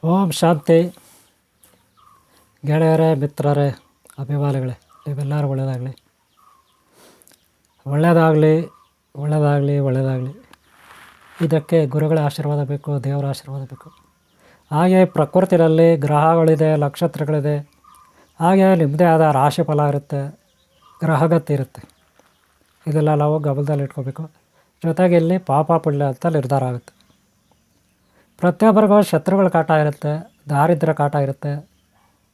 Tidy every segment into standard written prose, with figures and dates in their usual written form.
ಓಂ ಶಾಂತಿ. ಗೆಳೆಯರೇ, ಮಿತ್ರರೇ, ಅಭಿಮಾನಿಗಳೇ, ನೀವೆಲ್ಲರೂ ಒಳ್ಳೆಯದಾಗಲಿ, ಒಳ್ಳೆಯದಾಗಲಿ, ಒಳ್ಳೆಯದಾಗಲಿ, ಒಳ್ಳೆಯದಾಗಲಿ. ಇದಕ್ಕೆ ಗುರುಗಳ ಆಶೀರ್ವಾದ ಬೇಕು, ದೇವರ ಆಶೀರ್ವಾದ ಬೇಕು. ಹಾಗೆ ಪ್ರಕೃತಿಯಲ್ಲಿ ಗ್ರಹಗಳಿದೆ, ನಕ್ಷತ್ರಗಳಿದೆ. ಹಾಗೆ ನಿಮ್ಮದೇ ಆದ ರಾಶಿ ಫಲ ಇರುತ್ತೆ, ಗ್ರಹಗತಿ ಇರುತ್ತೆ. ಇದೆಲ್ಲ ನಾವು ಗಮನದಲ್ಲಿ ಇಟ್ಕೋಬೇಕು. ಜೊತೆಗೆ ಇಲ್ಲಿ ಪಾಪ ಪುಣ್ಯ ಅಂತ ನಿರ್ಧಾರ ಆಗುತ್ತೆ. ಪ್ರತಿಯೊಬ್ಬರಿಗೂ ಶತ್ರುಗಳ ಕಾಟ ಇರುತ್ತೆ, ದಾರಿದ್ರ್ಯ ಕಾಟ ಇರುತ್ತೆ,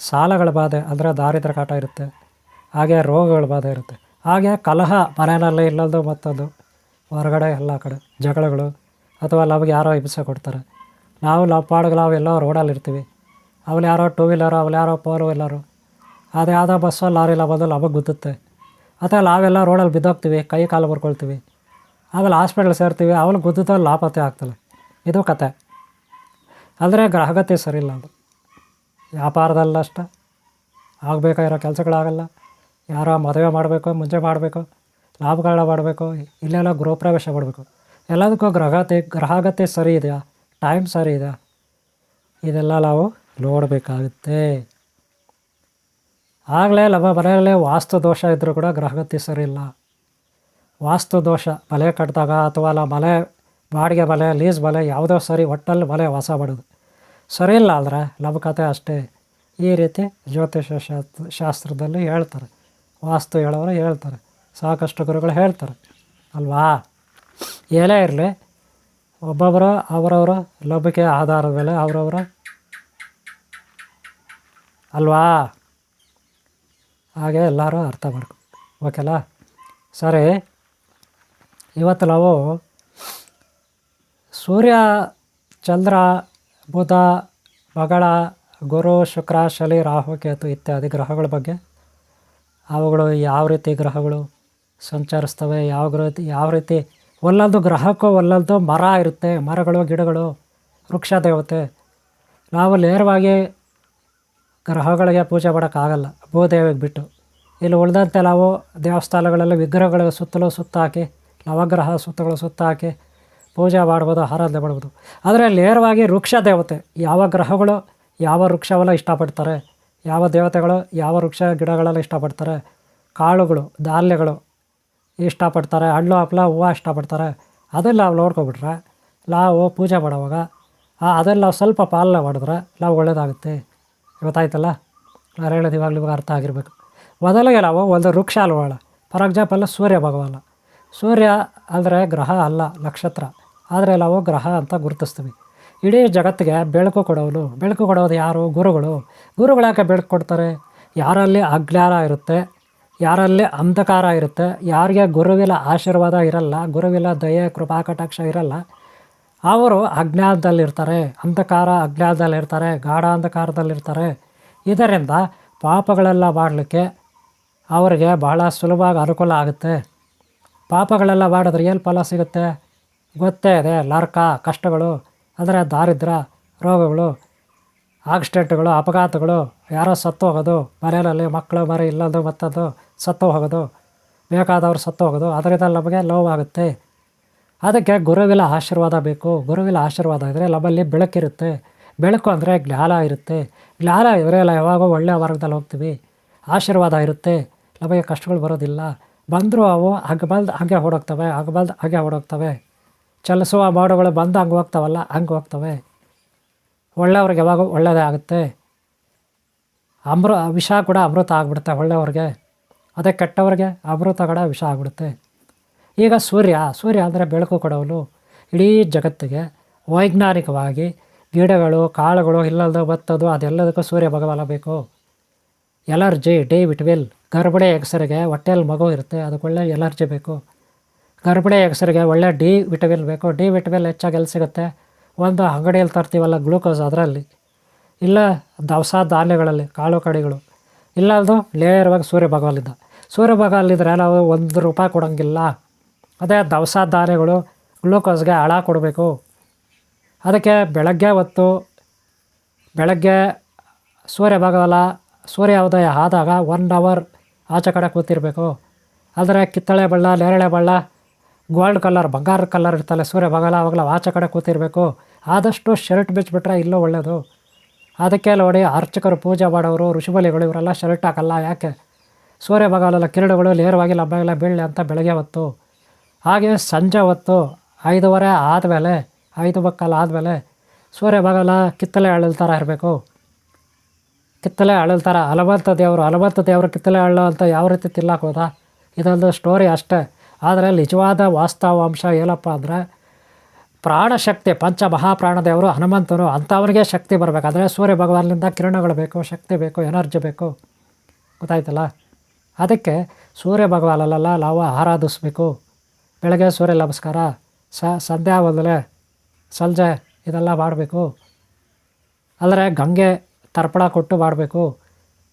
ಸಾಲಗಳ ಬಾಧೆ ಅಂದರೆ ದಾರಿದ್ರ್ಯ ಕಾಟ ಇರುತ್ತೆ, ಹಾಗೆ ರೋಗಗಳ ಬಾಧೆ ಇರುತ್ತೆ. ಹಾಗೆ ಕಲಹ ಮನೆಯಲ್ಲಿ ಇಲ್ಲೊಂದು ಮತ್ತೊಂದು, ಹೊರಗಡೆ ಎಲ್ಲ ಕಡೆ ಜಗಳಗಳು, ಅಥವಾ ನಮಗೆ ಯಾರೋ ಹಿಂಸೆ ಕೊಡ್ತಾರೆ. ನಾವು ಪಾಡಿಗೆ ನಾವು ಎಲ್ಲೋ ರೋಡಲ್ಲಿ ಇರ್ತೀವಿ, ಅವ್ರು ಯಾರೋ ಟೂ ವೀಲರು, ಅವ್ರು ಯಾರೋ ಫೋರ್ ವೀಲರು, ಅದು ಯಾವುದೋ ಬಸ್ಸೋ ಲಾರಿಲ್ಲ ಬಂದು ನಮಗೆ ಗುದ್ದುತ್ತೆ. ಅಥವಾ ನಾವೆಲ್ಲ ರೋಡಲ್ಲಿ ಬಿದ್ದೋಗ್ತೀವಿ, ಕೈ ಕಾಲು ಬರ್ಕೊಳ್ತೀವಿ, ಆಮೇಲೆ ಹಾಸ್ಪಿಟ್ಲ್ ಸೇರ್ತೀವಿ, ಅವ್ರಿಗೆ ಗುದ್ದುತ್ತಲ್ಲಿ ಲಾಪತ್ತೆ ಆಗ್ತದೆ. ಇದು ಕತೆ. ಅಂದರೆ ಗ್ರಹಗತಿ ಸರಿಯಿಲ್ಲ. ಅದು ವ್ಯಾಪಾರದಲ್ಲಷ್ಟ ಆಗಬೇಕಾಗಿರೋ ಕೆಲಸಗಳಾಗಲ್ಲ. ಯಾರೋ ಮದುವೆ ಮಾಡಬೇಕು, ಮುಂಚೆ ಮಾಡಬೇಕು, ಲಾಭಗಳನ್ನ ಮಾಡಬೇಕು, ಇಲ್ಲೆಲ್ಲ ಗೃಹಪ್ರವೇಶ ಮಾಡಬೇಕು. ಎಲ್ಲದಕ್ಕೂ ಗ್ರಹಗತಿ ಸರಿ ಇದೆಯಾ, ಟೈಮ್ ಸರಿ ಇದೆಯಾ, ಇದೆಲ್ಲ ನಾವು ನೋಡಬೇಕಾಗುತ್ತೆ. ಆಗಲೇ ನಮ್ಮ ಮನೆಯಲ್ಲಿ ವಾಸ್ತು ದೋಷ ಇದ್ದರೂ ಕೂಡ ಗ್ರಹಗತಿ ಸರಿ ಇಲ್ಲ. ವಾಸ್ತು ದೋಷ ಮನೆ ಕಟ್ಟಿದಾಗ ಅಥವಾ ನಾವು ಮನೆ ಬಾಡಿಗೆ ಮನೆ, ಲೀಸ್ ಮನೆ ಯಾವುದೋ ಸರಿ, ಒಟ್ಟಲ್ಲಿ ಮನೆ ವಾಸ ಮಾಡೋದು ಸರಿ ಇಲ್ಲ ಅಂದರೆ ನಮ್ಮ ಕತೆ ಅಷ್ಟೇ. ಈ ರೀತಿ ಜ್ಯೋತಿಷ ಶಾಸ್ತ್ರದಲ್ಲಿ ಹೇಳ್ತಾರೆ, ವಾಸ್ತು ಹೇಳೋರು ಹೇಳ್ತಾರೆ, ಸಾಕಷ್ಟು ಗುರುಗಳು ಹೇಳ್ತಾರೆ ಅಲ್ವಾ. ಏನೇ ಇರಲಿ, ಒಬ್ಬೊಬ್ಬರು ಅವರವರ ನಂಬಿಕೆ ಆಧಾರದ ಮೇಲೆ ಅವರವರ ಅಲ್ವಾ. ಹಾಗೆ ಎಲ್ಲರೂ ಅರ್ಥ ಮಾಡ್ಕೊ, ಓಕೆನಾ. ಸರಿ, ಇವತ್ತು ನಾವು ಸೂರ್ಯ, ಚಂದ್ರ, ಬುಧ, ಮಂಗಳ, ಗುರು, ಶುಕ್ರ, ಶನಿ, ರಾಹು, ಕೇತು ಇತ್ಯಾದಿ ಗ್ರಹಗಳ ಬಗ್ಗೆ, ಅವುಗಳು ಯಾವ ರೀತಿ ಗ್ರಹಗಳು ಸಂಚರಿಸ್ತವೆ, ಯಾವ ರೀತಿ ಒಂದೊಂದು ಗ್ರಹಕ್ಕೂ ಒಂದೊಂದು ಮರ ಇರುತ್ತೆ, ಮರಗಳು, ಗಿಡಗಳು, ವೃಕ್ಷ ದೇವತೆ. ನಾವು ನೇರವಾಗಿ ಗ್ರಹಗಳಿಗೆ ಪೂಜೆ ಮಾಡೋಕ್ಕಾಗಲ್ಲ, ಭೂದೇವಿಗೆ ಬಿಟ್ಟು. ಇಲ್ಲಿ ಉಳಿದಂತೆ ನಾವು ದೇವಸ್ಥಾನಗಳಲ್ಲಿ ವಿಗ್ರಹಗಳ ಸುತ್ತಲೂ ಹಾಕಿ, ನವಗ್ರಹ ಸುತ್ತಗಳು ಹಾಕಿ ಪೂಜೆ ಮಾಡ್ಬೋದು, ಆರಾಧನೆ ಮಾಡ್ಬೋದು. ಆದರೆ ನೇರವಾಗಿ ವೃಕ್ಷ ದೇವತೆ, ಯಾವ ಗ್ರಹಗಳು ಯಾವ ವೃಕ್ಷವೆಲ್ಲ ಇಷ್ಟಪಡ್ತಾರೆ, ಯಾವ ದೇವತೆಗಳು ಯಾವ ವೃಕ್ಷ ಗಿಡಗಳೆಲ್ಲ ಇಷ್ಟಪಡ್ತಾರೆ, ಕಾಳುಗಳು, ಧಾನ್ಯಗಳು ಇಷ್ಟಪಡ್ತಾರೆ, ಹಣ್ಣು ಹಂಪಲ ಹೂವು ಇಷ್ಟಪಡ್ತಾರೆ, ಅದನ್ನು ನಾವು ನೋಡ್ಕೊಬಿಟ್ರೆ ನಾವು ಪೂಜೆ ಮಾಡೋವಾಗ ಅದನ್ನು ನಾವು ಸ್ವಲ್ಪ ಪಾಲನೆ ಮಾಡಿದ್ರೆ ನಾವು ಒಳ್ಳೆಯದಾಗುತ್ತೆ. ಗೊತ್ತಾಯ್ತಲ್ಲ, ನಾನು ಹೇಳೋದು ಇವಾಗ ಅರ್ಥ ಆಗಿರಬೇಕು. ಮೊದಲಿಗೆ ನಾವು ಒಂದು ವೃಕ್ಷ ಅಲ್ವಾಳ, ಫಾರ್ ಎಕ್ಸಾಂಪಲ್ ಸೂರ್ಯ ಭಗವಾನ. ಸೂರ್ಯ ಅಂದರೆ ಗ್ರಹ ಅಲ್ಲ, ನಕ್ಷತ್ರ. ಆದರೆ ನಾವು ಗ್ರಹ ಅಂತ ಗುರುತಿಸ್ತೀವಿ. ಇಡೀ ಜಗತ್ತಿಗೆ ಬೆಳಕು ಕೊಡೋನು, ಬೆಳಕು ಕೊಡೋದು ಯಾರು? ಗುರುಗಳು. ಯಾಕೆ ಬೆಳಕು ಕೊಡ್ತಾರೆ? ಯಾರಲ್ಲಿ ಅಜ್ಞಾನ ಇರುತ್ತೆ, ಯಾರಲ್ಲಿ ಅಂಧಕಾರ ಇರುತ್ತೆ, ಯಾರಿಗೆ ಗುರುವಿನ ಆಶೀರ್ವಾದ ಇರಲ್ಲ, ಗುರುವಿನ ದಯೆ ಕೃಪಾ ಕಟಾಕ್ಷ ಇರಲ್ಲ, ಅವರು ಅಜ್ಞಾನದಲ್ಲಿರ್ತಾರೆ, ಅಜ್ಞಾನದಲ್ಲಿರ್ತಾರೆ, ಗಾಢ ಅಂಧಕಾರದಲ್ಲಿರ್ತಾರೆ. ಇದರಿಂದ ಪಾಪಗಳೆಲ್ಲ ಮಾಡಲಿಕ್ಕೆ ಅವರಿಗೆ ಬಹಳ ಸುಲಭವಾಗಿ ಅನುಕೂಲ ಆಗುತ್ತೆ. ಪಾಪಗಳೆಲ್ಲ ಮಾಡಿದ್ರೆ ಏನು ಫಲ ಸಿಗುತ್ತೆ ಗೊತ್ತೇ ಇದೆ, ನರಕ, ಕಷ್ಟಗಳು, ಅಂದರೆ ದಾರಿದ್ರ್ಯ, ರೋಗಗಳು, ಆಕ್ಸಿಡೆಂಟ್ಗಳು, ಅಪಘಾತಗಳು, ಯಾರೋ ಸತ್ತು ಹೋಗೋದು, ಮನೆಯಲ್ಲಿ ಮಕ್ಕಳು ಮರಿ ಇಲ್ಲದು ಮತ್ತದು ಸತ್ತು ಹೋಗೋದು, ಬೇಕಾದವರು ಸತ್ತು ಹೋಗೋದು, ಅದರಿಂದ ನಮಗೆ ನೋವಾಗುತ್ತೆ. ಅದಕ್ಕೆ ಗುರುವಿನ ಆಶೀರ್ವಾದ ಬೇಕು. ಗುರುವಿನ ಆಶೀರ್ವಾದ ಇದ್ದರೆ ನಮ್ಮಲ್ಲಿ ಬೆಳಕಿರುತ್ತೆ. ಬೆಳಕು ಅಂದರೆ ಜ್ಞಾನ ಇರುತ್ತೆ. ಜ್ಞಾನ ಇದ್ದರೆ ಯಾವಾಗೋ ಒಳ್ಳೆಯ ಮಾರ್ಗದಲ್ಲಿ ಹೋಗ್ತೀವಿ. ಆಶೀರ್ವಾದ ಇರುತ್ತೆ, ನಮಗೆ ಕಷ್ಟಗಳು ಬರೋದಿಲ್ಲ. ಬಂದರೂ ಅವು ಹಾಗೆ ಓಡೋಗ್ತವೆ. ಚಲಿಸುವ ಮೋಡಗಳು ಬಂದು ಹಂಗೆ ಹೋಗ್ತಾವಲ್ಲ, ಹಂಗೆ ಹೋಗ್ತವೆ. ಒಳ್ಳೆಯವ್ರಿಗೆ ಯಾವಾಗೂ ಒಳ್ಳೆಯದೇ ಆಗುತ್ತೆ. ವಿಷ ಕೂಡ ಅಮೃತ ಆಗಿಬಿಡುತ್ತೆ ಒಳ್ಳೆಯವ್ರಿಗೆ. ಅದೇ ಕೆಟ್ಟವ್ರಿಗೆ ಅಮೃತ ಕೂಡ ವಿಷ ಆಗಿಬಿಡುತ್ತೆ. ಈಗ ಸೂರ್ಯ ಅಂದರೆ ಬೆಳಕು ಕೊಡೋನು. ಇಡೀ ಜಗತ್ತಿಗೆ ವೈಜ್ಞಾನಿಕವಾಗಿ ಗಿಡಗಳು, ಕಾಳುಗಳು, ಇಲ್ಲದು ಮತ್ತದು ಅದೆಲ್ಲದಕ್ಕೂ ಸೂರ್ಯ ಭಗವಾನ ಬೇಕು. ಎಲರ್ಜಿ, ಡಿ ವಿಟಮಿನ್, ಗರ್ಭಿಣಿ ಹೆಂಗಸರಿಗೆ ಹೊಟ್ಟೆಯಲ್ಲಿ ಮಗು ಇರುತ್ತೆ, ಅದಕ್ಕೆ ಒಳ್ಳೆ ಎಲರ್ಜಿ ಬೇಕು. ಗರ್ಭಿಣಿ ಹೆಂಗಸರಿಗೆ ಒಳ್ಳೆ ಡಿ ವಿಟಮಿನ್ ಬೇಕು. ಡಿ ವಿಟಮಿನ್ ಹೆಚ್ಚಾಗಿ ಎಲ್ಲಿ ಸಿಗುತ್ತೆ? ಒಂದು ಅಂಗಡಿಯಲ್ಲಿ ತರ್ತೀವಲ್ಲ ಗ್ಲೂಕೋಸ್, ಅದರಲ್ಲಿ, ಇಲ್ಲ ದವಸ ಧಾನ್ಯಗಳಲ್ಲಿ, ಕಾಳು ಕಡಿಗಳು, ಇಲ್ಲದು ನೇರವಾಗಿ ಸೂರ್ಯ ಭಗವಾನಿದ್ರೆ ನಾವು ₹1 ಕೊಡೋಂಗಿಲ್ಲ. ಅದೇ ದವಸ ಧಾನ್ಯಗಳು ಗ್ಲೂಕೋಸ್ಗೆ ಹಣ ಕೊಡಬೇಕು. ಅದಕ್ಕೆ ಬೆಳಗ್ಗೆ ಸೂರ್ಯೋದಯ ಆದಾಗ 1 ಅವರ್ ಆಚೆ ಕಡೆ ಕೂತಿರಬೇಕು. ಆದರೆ ಕಿತ್ತಳೆ ಬಣ್ಣ, ನೇರಳೆ ಬಣ್ಣ, ಗೋಲ್ಡ್ ಕಲರ್, ಬಂಗಾರ ಕಲರ್ ಇರ್ತಲ್ಲ ಸೂರ್ಯ ಭಗವಾನ, ಅವಾಗಲ ಆಚೆ ಕಡೆ ಕೂತಿರಬೇಕು. ಆದಷ್ಟು ಶರ್ಟ್ ಬಿಚ್ಚಿಬಿಟ್ರೆ ಇನ್ನೂ ಒಳ್ಳೆಯದು. ಅದಕ್ಕೆ ನೋಡಿ ಅರ್ಚಕರು ಪೂಜೆ ಮಾಡೋರು ಋಷಿಬಲಿಗಳು ಇವರೆಲ್ಲ ಶರ್ಟ್ ಹಾಕಲ್ಲ. ಯಾಕೆ? ಸೂರ್ಯ ಭಗವಾನೆಲ್ಲ ಕಿರಣಗಳು ನೇರವಾಗಿ ಲಭ್ಯವೆಲ್ಲ ಬೀಳಲಿ ಅಂತ ಬೆಳಗ್ಗೆ ಹೊತ್ತು. ಹಾಗೆ ಸಂಜೆ ಹೊತ್ತು 5:30 ಆದಮೇಲೆ 5:15 ಆದಮೇಲೆ ಸೂರ್ಯ ಭಗವಾನ ಕಿತ್ತಲೆ ಹಳ್ಳದ ಥರ ಇರಬೇಕು. ಕಿತ್ತಲೆ ಹಳ್ಳದ ಥರ ಹಲವಂತ ದೇವರು ಕಿತ್ತಲೆ ಹಳ್ಳು ಅಂತ ಯಾವ ರೀತಿ ತಿನ್ನಕ್ಕೆ ಹೋದ? ಇದೊಂದು ಸ್ಟೋರಿ ಅಷ್ಟೇ. ಆದರೆ ನಿಜವಾದ ವಾಸ್ತವಾಂಶ ಏನಪ್ಪ ಅಂದರೆ ಪ್ರಾಣಶಕ್ತಿ ಪಂಚಮಹಾಪ್ರಾಣದೇವರು ಹನುಮಂತನು ಅಂಥವನಿಗೆ ಶಕ್ತಿ ಬರಬೇಕಾದ್ರೆ ಸೂರ್ಯ ಭಗವಾನಿಂದ ಕಿರಣಗಳು ಬೇಕು, ಶಕ್ತಿ ಬೇಕು, ಎನರ್ಜಿ ಬೇಕು. ಗೊತ್ತಾಯ್ತಲ್ಲ? ಅದಕ್ಕೆ ಸೂರ್ಯ ಭಗವಾನಲ್ಲೆಲ್ಲ ನಾವು ಆರಾಧಿಸ್ಬೇಕು. ಬೆಳಗ್ಗೆ ಸೂರ್ಯ ನಮಸ್ಕಾರ, ಸಂಧ್ಯಾ ವಂದನೆ, ಸಂಜೆ ಇದೆಲ್ಲ ಮಾಡಬೇಕು. ಅಂದರೆ ಗಂಗೆ ತರ್ಪಣ ಕೊಟ್ಟು ಮಾಡಬೇಕು.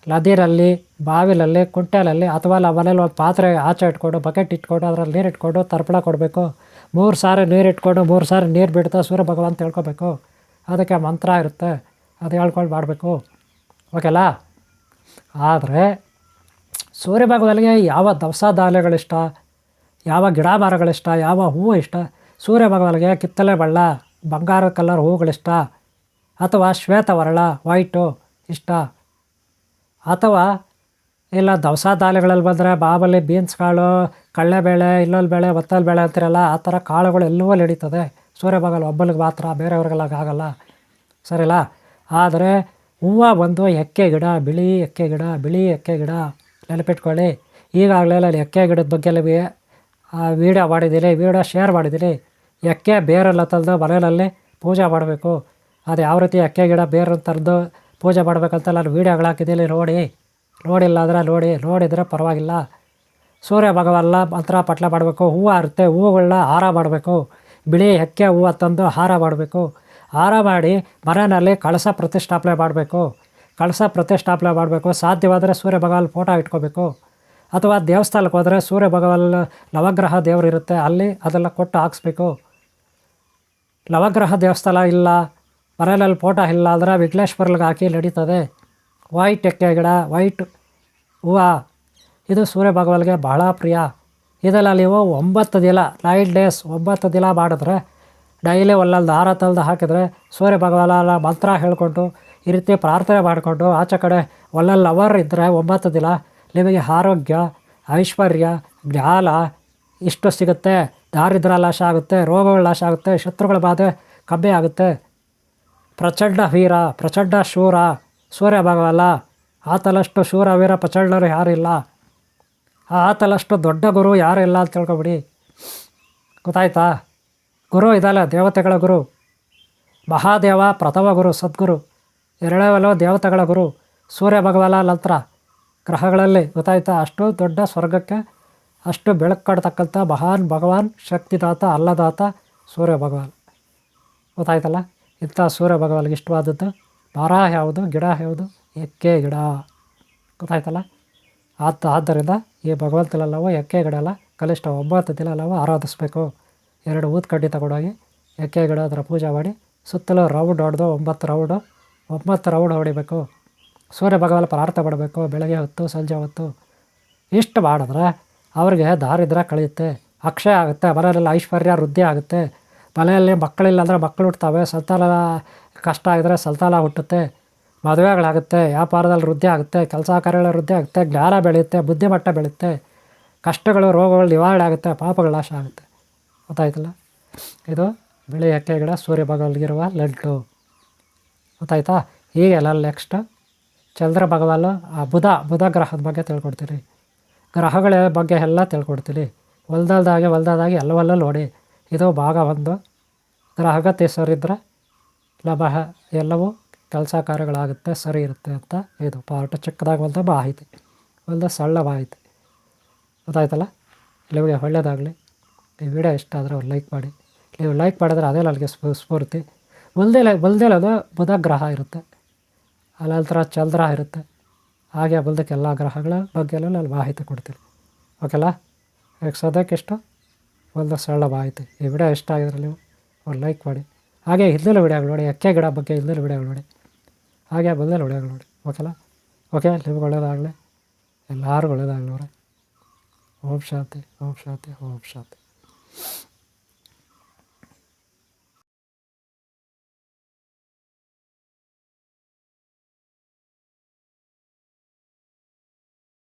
ನದಿರಲ್ಲಿ, ಬಾವಿಲಲ್ಲಿ, ಕುಂಟೆಲಲ್ಲಿ ಅಥವಾ ನಾವು ಮನೇಲಿ ಒಂದು ಪಾತ್ರೆ ಆಚೆ ಇಟ್ಕೊಂಡು ಬಕೆಟ್ ಇಟ್ಕೊಂಡು ಅದರಲ್ಲಿ ನೀರು ಇಟ್ಕೊಂಡು ತರ್ಪಣ ಕೊಡಬೇಕು. 3 ಸಾರಿ ನೀರು ಇಟ್ಕೊಂಡು 3 ಸಾರಿ ನೀರು ಬಿಡ್ತಾ ಸೂರ್ಯ ಭಗವಾನ್ ತಿಳ್ಕೊಬೇಕು. ಅದಕ್ಕೆ ಮಂತ್ರ ಇರುತ್ತೆ, ಅದು ಹೇಳ್ಕೊಂಡು ಮಾಡಬೇಕು. ಓಕೆಲ್ಲ? ಆದರೆ ಸೂರ್ಯ ಭಗವಾನಿಗೆ ಯಾವ ದವಸ ಧಾನ್ಯಗಳಿಷ್ಟ, ಯಾವ ಗಿಡ ಮರಗಳಿಷ್ಟ, ಯಾವ ಹೂವು ಇಷ್ಟ? ಸೂರ್ಯ ಭಗವಾನಿಗೆ ಕಿತ್ತಲೆ ಬಣ್ಣ, ಬಂಗಾರ ಕಲರ್ ಹೂವುಗಳಿಷ್ಟ, ಅಥವಾ ಶ್ವೇತವರ್ಣ ವೈಟು ಇಷ್ಟ, ಅಥವಾ ಇಲ್ಲ ದವಸ ಧಾನ್ಯಗಳಲ್ಲಿ ಬಂದರೆ ಮಾಮೂಲಿ ಬೀನ್ಸ್ ಕಾಳು, ಕಡಲೆಬೇಳೆ, ಇಲ್ಲೊಂದು ಬೇಳೆ, ಒತ್ತಲ್ ಬೇಳೆ ಅಂತಿರಲ್ಲ, ಆ ಥರ ಕಾಳುಗಳು ಎಲ್ಲವೂ ನಡೀತದೆ. ಸೂರ್ಯ ಭಗವಾನ್ ಒಬ್ಬನಿಗೆ ಮಾತ್ರ, ಬೇರೆಯವ್ರಿಗೆಲ್ಲ ಆಗಲ್ಲ. ಸರಿಲ್ಲ? ಆದರೆ ಹೂವು ಬಂದು ಎಕ್ಕೆ ಗಿಡ, ಬಿಳಿ ಎಕ್ಕೆ ಗಿಡ ನೆನಪಿಟ್ಕೊಳ್ಳಿ. ಈಗಾಗಲೇ ನಾನು ಎಕ್ಕೆ ಗಿಡದ ಬಗ್ಗೆ ವೀಡಿಯೋ ಮಾಡಿದ್ದೀನಿ, ವೀಡಿಯೋ ಶೇರ್ ಮಾಡಿದ್ದೀನಿ. ಎಕ್ಕೆ ಬೇರೆಲ್ಲ ತಂದು ಮನೆಯಲ್ಲಿ ಪೂಜೆ ಮಾಡಬೇಕು. ಅದು ಯಾವ ರೀತಿ ಎಕ್ಕೆ ಗಿಡ ಬೇರನ್ನು ತಂದು ಪೂಜೆ ಮಾಡಬೇಕಂತ ನಾನು ವೀಡಿಯೋಗಳು ಹಾಕಿದ್ದೀನಿ. ನೋಡಿಲ್ಲ ಅಂದರೆ ನೋಡಿದರೆ ಪರವಾಗಿಲ್ಲ. ಸೂರ್ಯ ಭಗವಾನ ಮಂತ್ರ ಪಟ್ಲ ಮಾಡಬೇಕು. ಹೂವು ಇರುತ್ತೆ, ಹೂವುಗಳನ್ನ ಹಾರ ಮಾಡಬೇಕು. ಬಿಳಿ ಎಕ್ಕೆ ಹೂವು ತಂದು ಹಾರ ಮಾಡಬೇಕು. ಹಾರ ಮಾಡಿ ಮನೆಯಲ್ಲಿ ಕಳಶ ಪ್ರತಿಷ್ಠಾಪನೆ ಮಾಡಬೇಕು. ಸಾಧ್ಯವಾದರೆ ಸೂರ್ಯ ಭಗವಾನ್ ಫೋಟೋ ಇಟ್ಕೋಬೇಕು. ಅಥವಾ ದೇವಸ್ಥಾನಕ್ಕೆ ಹೋದರೆ ಸೂರ್ಯ ಭಗವಾನ್ ನವಗ್ರಹ ದೇವರು ಇರುತ್ತೆ, ಅಲ್ಲಿ ಅದೆಲ್ಲ ಕೊಟ್ಟು ಹಾಕ್ಸ್ಬೇಕು. ನವಗ್ರಹ ದೇವಸ್ಥಾನ ಇಲ್ಲ, ಮನೆಯಲ್ಲಿ ಫೋಟೋ ಇಲ್ಲ ಅಂದರೆ ವಿಘ್ನೇಶ್ವರ್ಗೆ ಹಾಕಿ ನಡೀತದೆ. ವೈಟ್ ಎಕ್ಕೆ ಗಿಡ, ವೈಟ್ ಹೂವು, ಇದು ಸೂರ್ಯ ಭಗವಾನ್ಗೆ ಬಹಳ ಪ್ರಿಯ. ಇದೆಲ್ಲ ನೀವು 9 ದಿನ 9 ಡೇಸ್ 9 ದಿನ ಮಾಡಿದ್ರೆ, ಡೈಲಿ ಒಲ್ಲೊಂದು ದಾರ ತಂದು ಹಾಕಿದರೆ ಸೂರ್ಯ ಭಗವಾನ ಮಂತ್ರ ಹೇಳಿಕೊಂಡು ಈ ರೀತಿ ಪ್ರಾರ್ಥನೆ ಮಾಡಿಕೊಂಡು ಆಚೆ ಕಡೆ ಒಲ್ಲಲ್ಲಿ ಲವರ್ ಇದ್ದರೆ 9 ದಿನ ನಿಮಗೆ ಆರೋಗ್ಯ, ಐಶ್ವರ್ಯ, ಜ್ಞಾನ ಇಷ್ಟು ಸಿಗುತ್ತೆ. ದಾರಿದ್ರ್ಯ ನಾಶ ಆಗುತ್ತೆ, ರೋಗಗಳು ನಾಶ ಆಗುತ್ತೆ, ಶತ್ರುಗಳ ಬಾಧೆ ಕಮ್ಮಿ ಆಗುತ್ತೆ. ಪ್ರಚಂಡ ವೀರ, ಪ್ರಚಂಡ ಶೂರ ಸೂರ್ಯ ಭಗವಾನ. ಆತನಷ್ಟು ಶೂರ ವೀರ ಪ್ರಚಂಡರು ಯಾರಿಲ್ಲ. ಆತನಷ್ಟು ದೊಡ್ಡ ಗುರು ಯಾರು ಇಲ್ಲ ಅಂತ ತಿಳ್ಕೊಬಿಡಿ. ಗೊತ್ತಾಯ್ತಾ? ಗುರು ಇದಲ್ಲ, ದೇವತೆಗಳ ಗುರು. ಮಹಾದೇವ ಪ್ರಥಮ ಗುರು, ಸದ್ಗುರು. 2ನೇವಲು ದೇವತೆಗಳ ಗುರು ಸೂರ್ಯ ಭಗವಾನ ನಂತರ ಗ್ರಹಗಳಲ್ಲಿ. ಗೊತ್ತಾಯ್ತಾ? ಅಷ್ಟು ದೊಡ್ಡ ಸ್ವರ್ಗಕ್ಕೆ ಅಷ್ಟು ಬೆಳಕು ಕೊಡ್ತಕ್ಕಂಥ ಮಹಾನ್ ಭಗವಾನ್, ಶಕ್ತಿದಾತ, ಅಲ್ಲದಾತ ಸೂರ್ಯ ಭಗವಾನ್. ಗೊತ್ತಾಯ್ತಲ್ಲ? ಇಂಥ ಸೂರ್ಯ ಭಗವಾನ್ಗೆ ಇಷ್ಟವಾದದ್ದು ಮರ ಯಾವುದು, ಗಿಡ ಯಾವುದು? ಎಕ್ಕೆ ಗಿಡ. ಗೊತ್ತಾಯ್ತಲ್ಲ? ಆದ್ದರಿಂದ ಈ ಭಗವಂತನೆಲ್ಲ ನಾವು ಎಕ್ಕೆ ಗಿಡ ಎಲ್ಲ ಕನಿಷ್ಠ 9 ದಿನ ನಾವು ಆರಾಧಿಸ್ಬೇಕು. 2 ಊದು ಕಡ್ಡಿ ತಗೊಂಡೋಗಿ ಎಕ್ಕೆ ಗಿಡ ಅದರ ಪೂಜೆ ಮಾಡಿ ಸುತ್ತಲೂ ರೌಂಡ್ ಹೊಡೆದು 9 ರೌಂಡ್ ಹೊಡಿಬೇಕು. ಸೂರ್ಯ ಭಗವಾನ್ ಪ್ರಾರ್ಥನೆ ಮಾಡಬೇಕು ಬೆಳಗ್ಗೆ ಹೊತ್ತು, ಸಂಜೆ ಹೊತ್ತು. ಇಷ್ಟು ಮಾಡಿದ್ರೆ ಅವ್ರಿಗೆ ದಾರಿದ್ರ್ಯ ಕಳೆಯುತ್ತೆ, ಅಕ್ಷಯ ಆಗುತ್ತೆ, ಮನೆಯಲ್ಲಿ ಐಶ್ವರ್ಯ ವೃದ್ಧಿ ಆಗುತ್ತೆ. ಮನೆಯಲ್ಲಿ ಮಕ್ಕಳಿಲ್ಲ ಅಂದರೆ ಮಕ್ಕಳು ಹುಟ್ಟುತ್ತವೆ, ಸಂತಾನ ಕಷ್ಟ ಆಗಿದ್ರೆ ಸಂತಾನ ಹುಟ್ಟುತ್ತೆ, ಮದುವೆಗಳಾಗುತ್ತೆ, ವ್ಯಾಪಾರದಲ್ಲಿ ವೃದ್ಧಿ ಆಗುತ್ತೆ, ಕೆಲಸ ಕಾರ್ಯಗಳ ವೃದ್ಧಿ ಆಗುತ್ತೆ, ಜ್ಞಾನ ಬೆಳೆಯುತ್ತೆ, ಬುದ್ಧಿಮಟ್ಟ ಬೆಳೆಯುತ್ತೆ, ಕಷ್ಟಗಳು ರೋಗಗಳು ನಿವಾರಣೆ ಆಗುತ್ತೆ, ಪಾಪಗಳು ನಾಶ ಆಗುತ್ತೆ. ಗೊತ್ತಾಯ್ತಲ್ಲ? ಇದು ಬಿಳಿ ಎಕ್ಕೆ ಗಿಡ ಸೂರ್ಯ ಭಗವಾನ್ಗಿರುವ ಲಡ್ಡು. ಗೊತ್ತಾಯ್ತಾ? ಹೀಗೆಲ್ಲ ನೆಕ್ಸ್ಟ್ ಚಂದ್ರ ಭಗವಾನ್, ಬುಧ ಗ್ರಹದ ಬಗ್ಗೆ ತಿಳ್ಕೊಡ್ತೀನಿ. ಗ್ರಹಗಳ ಬಗ್ಗೆ ಎಲ್ಲ ತಿಳ್ಕೊಡ್ತೀನಿ. ಹೊಲ್ದಾಗಿ ಎಲ್ಲವಲ್ಲೂ ನೋಡಿ. ಇದು ಭಾಗ 1. ಗ್ರಹಗತಿ ಸರಿದ್ರೆ ನಮಃ ಎಲ್ಲವೂ ಕೆಲಸ ಕಾರ್ಯಗಳಾಗುತ್ತೆ, ಸರಿ ಇರುತ್ತೆ ಅಂತ ಇದು ಪಾರ್ಟ್ ಚಿಕ್ಕದಾಗಿ ಒಂದು ಮಾಹಿತಿ, ಒಂದು ಸಣ್ಣ ಮಾಹಿತಿ. ಗೊತ್ತಾಯ್ತಲ್ಲ? ನಿಮಗೆ ಒಳ್ಳೆಯದಾಗಲಿ. ಈ ವಿಡಿಯೋ ಇಷ್ಟ ಆದರೆ ಒಂದು ಲೈಕ್ ಮಾಡಿ. ನೀವು ಲೈಕ್ ಮಾಡಿದ್ರೆ ಅದೇ ನನಗೆ ಸ್ಫೂರ್ತಿ. ಮುಂದೆಲದು ಬುಧ ಗ್ರಹ ಇರುತ್ತೆ, ಅನಂತರ ಚಂದ್ರ ಇರುತ್ತೆ. ಹಾಗೆ ಮುಂದಕ್ಕೆ ಎಲ್ಲ ಗ್ರಹಗಳ ಬಗ್ಗೆಯೂ ನಾನು ಮಾಹಿತಿ ಕೊಡ್ತೀನಿ. ಓಕೆಲ್ಲ? ಈಗ ಸದ್ಯಕ್ಕಿಷ್ಟು ಒಂದು ಸರಳ ಮಾಹಿತಿ. ಈ ವಿಡಿಯೋ ಇಷ್ಟ ಆಗಿದ್ರೆ ನೀವು ಒಂದು ಲೈಕ್ ಮಾಡಿ. ಹಾಗೆ ಹಿಂದಿನ ವಿಡಿಯೋಗಳು ನೋಡಿ, ಎಕ್ಕೆ ಗಿಡ ಬಗ್ಗೆ ಹಿಂದಿನ ವಿಡಿಯೋಗಳು ನೋಡಿ, ಹಾಗೆ ಮುಂದಿನ ವಿಡಿಯೋಗಳು ನೋಡಿ. ಓಕೆಲ್ಲ? ಓಕೆ, ನಿಮ್ಗೆ ಒಳ್ಳೆಯದಾಗಲಿ, ಎಲ್ಲರಿಗೂ ಒಳ್ಳೆಯದಾಗಲಿ ಅವರೇ. ಓಂ ಶಾಂತಿ, ಓಂ ಶಾಂತಿ, ಓಂ ಶಾಂತಿ.